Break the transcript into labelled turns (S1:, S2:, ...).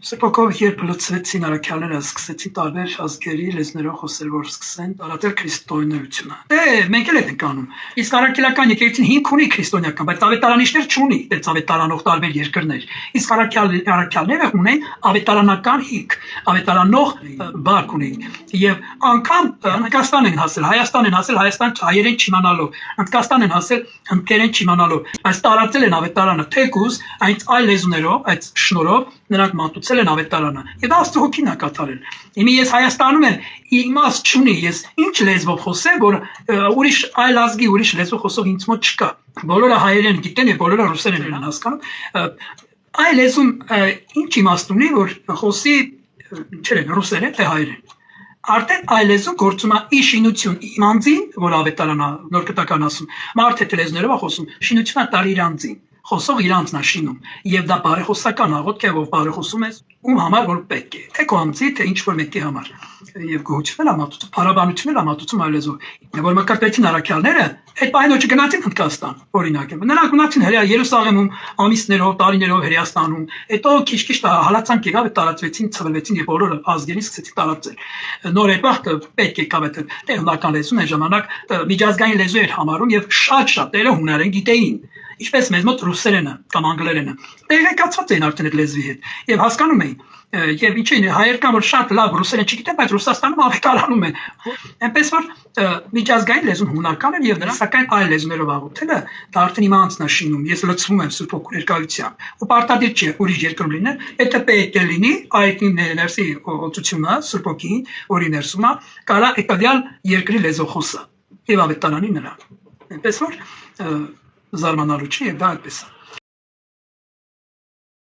S1: Սպոկով երբ լուծվեցին առաքյալները, սկսեցին տարբեր ազգերի լեզուներով խոսել, որ սկսեն տարածել քրիստոնեությունը։ Մենք էլ ենք անում։ Իսկ առաքելական եկեղեցին հիմք ունի քրիստոնեական, բայց ավետարանիչներ չունի, դեռ ավետարանող տարբեր երկրներ։ Իսկ առաքյալները ունեն ավետարանական հիմք, ավետարանող բակ ունեն։ Եվ անգամ Հնդկաստան են հասել, Հայաստան են հասել, Հայաստան հայերեն չիմանալով, Հնդկաստան են հասել, հնդկերեն չիմանալով, բայց տարածել են ավետարանը թեկուզ այդ այլ լեզուներով, այդ շնորհով նրանք մատուցել են ավետարանը։ Եվ Աստծո հոգին է կատարել։ Հիմա ես Հայաստանում եմ, իմաստ չունի, ես ինչ լեզվով խոսեմ, որ ուրիշ այլ ազգի, ուրիշ լեզվով խոսող ինձ մոտ չկա։ Բոլորը հայերեն գիտեն եւ բոլորը ռուսերեն են հասկանում։ Այլ լեզուն ինչ իմաստ ունի, որ խոսի չեն ռուսերեն թե հայերեն։ Արդեն այլ լեզու գործում է ի շինություն իմ անձին, որ ավետարանա նոր կտական ասում, մարդ հետ լեզուներով է խոսում, շինությունը տալ իր անձին, խոսող իր անձն է շինում, եւ դա բարեխոսական աղոթք է, որ բարեխոսում ես ում համար որ պետք է, թե քո անձի, թե ինչ որ մեկի համար, եւ գոհուչվել է մատուցում, փառաբանությունն է մատուցում այլ լեզու, որ մկրտեցին առաքյալները, այդ պահին ոչ գնացին Հնդկաստան, օրինակ, նրանք մնացին հրեա Երուսաղեմում, ամիսներով, տարիներով Հրեաստանում, հետո քիչ-քիչ հալածանք եղավ, տարածվեցին, ցվելվեցին եւ բոլորը ազգերին սկսեցին տարածել։ Նոր այդ վաղը պետք է կավետ տեխնիկական լեզուն այն ժամանակ միջազգային լեզու էր համարում եւ շատ շատերը հունարեն գիտեին, ինչպես մեզ մոտ ռուսերենը կամ անգլերենը։ Տեղեկացված էին արդեն այդ լեզվի հետ եւ հասկանում էին։ Եվ ինչին հայեր կան որ շատ լավ ռուսերեն չգիտեն, բայց Ռուսաստանում ավետարանում են։ Այնպես որ միջազգային լեզուն հունական է եւ նրան սակայն այլ լեզուներով աղոթելը դա արդեն իմ անձն է շինում։ Ես լցվում եմ Սուրբ Հոգու ներկայությամբ։ Ու պարտադիր չէ ուրիշ երկրում լինել, եթե պետք է լինի, այդ ներսի օծությունը Սուրբ Հոգին, որի ներսում է, կարա եկալ երկրի լեզու խոսա եւ ավետարանի նրան։ Այնպես որ զարմանալու չի եւ դա այդպես է։